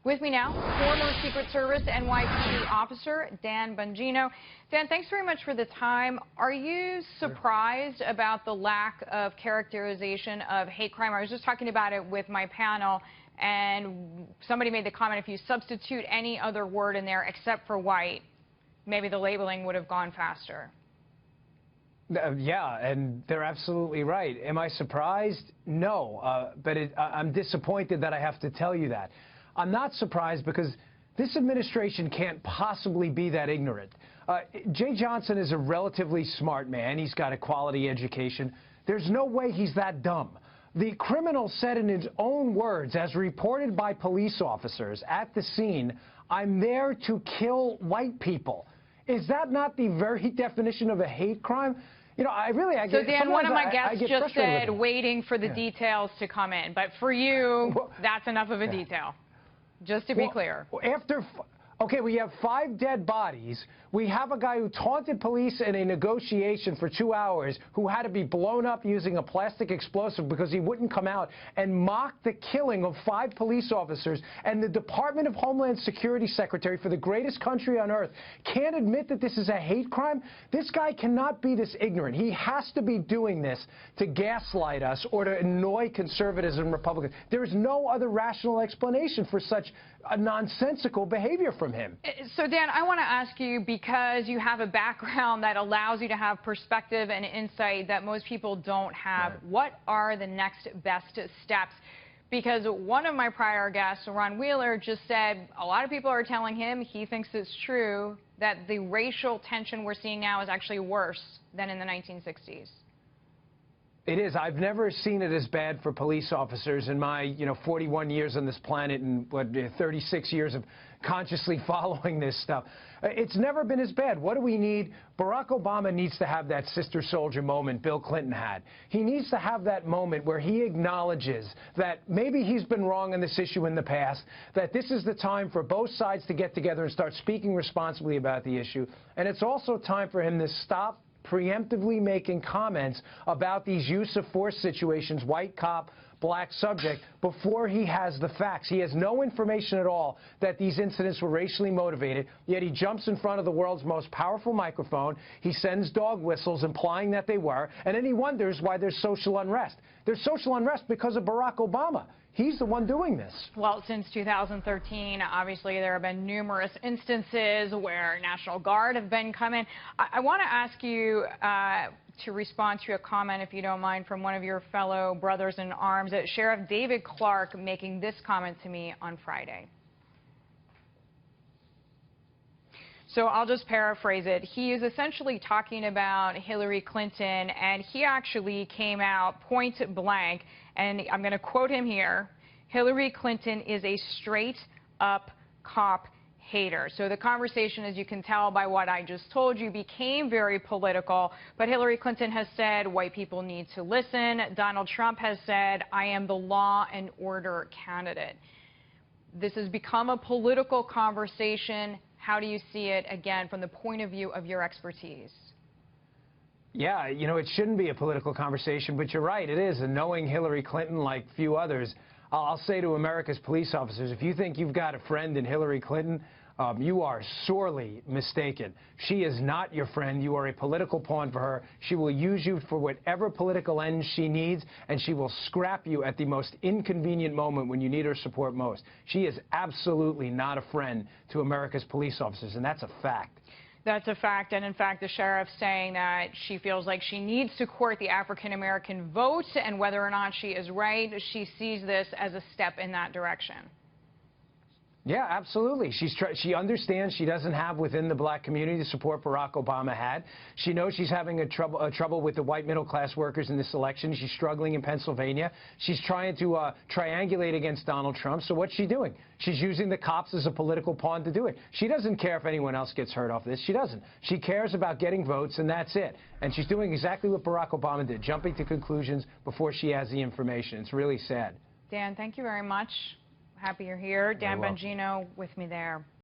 With me now, former Secret Service NYPD officer Dan Bongino. Dan, thanks very much for the time. Are you surprised about the lack of characterization of hate crime? I was just talking about it with my panel, and somebody made the comment, if you substitute any other word in there except for white, maybe the labeling would have gone faster. Yeah, and they're absolutely right. Am I surprised? No, but I'm disappointed that I have to tell you that. I'm not surprised because this administration can't possibly be that ignorant. Jay Johnson is a relatively smart man. He's got a quality education. There's no way he's that dumb. The criminal said in his own words, as reported by police officers at the scene, "I'm there to kill white people." Is that not the very definition of a hate crime? You know, So, Dan, one of my guests just said waiting for the details to come in. But for you, that's enough of a detail. Just to be clear. Okay, we have 5 dead bodies. We have a guy who taunted police in a negotiation for 2 hours who had to be blown up using a plastic explosive because he wouldn't come out, and mocked the killing of 5 police officers. And the Department of Homeland Security Secretary for the greatest country on earth can't admit that this is a hate crime? This guy cannot be this ignorant. He has to be doing this to gaslight us or to annoy conservatives and Republicans. There is no other rational explanation for such a nonsensical behavior from him. So, Dan, I want to ask you, because you have a background that allows you to have perspective and insight that most people don't have, what are the next best steps? Because one of my prior guests, Ron Wheeler, just said a lot of people are telling him he thinks it's true that the racial tension we're seeing now is actually worse than in the 1960s. It is. I've never seen it as bad for police officers in my, 41 years on this planet and 36 years of consciously following this stuff. It's never been as bad. What do we need? Barack Obama needs to have that sister soldier moment Bill Clinton had. He needs to have that moment where he acknowledges that maybe he's been wrong on this issue in the past, that this is the time for both sides to get together and start speaking responsibly about the issue. And it's also time for him to stop preemptively making comments about these use of force situations, white cop, black subject, before he has the facts. He has no information at all that these incidents were racially motivated, yet he jumps in front of the world's most powerful microphone. He sends dog whistles implying that they were, and then he wonders why there's social unrest. There's social unrest because of Barack Obama. He's the one doing this. Well, since 2013, obviously, there have been numerous instances where National Guard have been coming. I want to ask you to respond to a comment, if you don't mind, from one of your fellow brothers in arms, Sheriff David Clark, making this comment to me on Friday. So I'll just paraphrase it. He is essentially talking about Hillary Clinton, and he actually came out point blank, and I'm going to quote him here: "Hillary Clinton is a straight-up cop hater." So the conversation, as you can tell by what I just told you, became very political. But Hillary Clinton has said white people need to listen. Donald Trump has said, "I am the law and order candidate." This has become a political conversation. How do you see it, again, from the point of view of your expertise? Yeah, it shouldn't be a political conversation, but you're right, it is. And knowing Hillary Clinton like few others, I'll say to America's police officers, if you think you've got a friend in Hillary Clinton, you are sorely mistaken. She is not your friend. You are a political pawn for her. She will use you for whatever political ends she needs, and she will scrap you at the most inconvenient moment when you need her support most. She is absolutely not a friend to America's police officers, and that's a fact. That's a fact, and in fact, the sheriff's saying that she feels like she needs to court the African-American vote, and whether or not she is right, she sees this as a step in that direction. Yeah, absolutely. She understands she doesn't have within the black community the support Barack Obama had. She knows she's having trouble with the white middle-class workers in this election. She's struggling in Pennsylvania. She's trying to triangulate against Donald Trump. So what's she doing? She's using the cops as a political pawn to do it. She doesn't care if anyone else gets hurt off this. She doesn't. She cares about getting votes, and that's it. And she's doing exactly what Barack Obama did, jumping to conclusions before she has the information. It's really sad. Dan, thank you very much. Happy you're here. Dan Bongino with me there.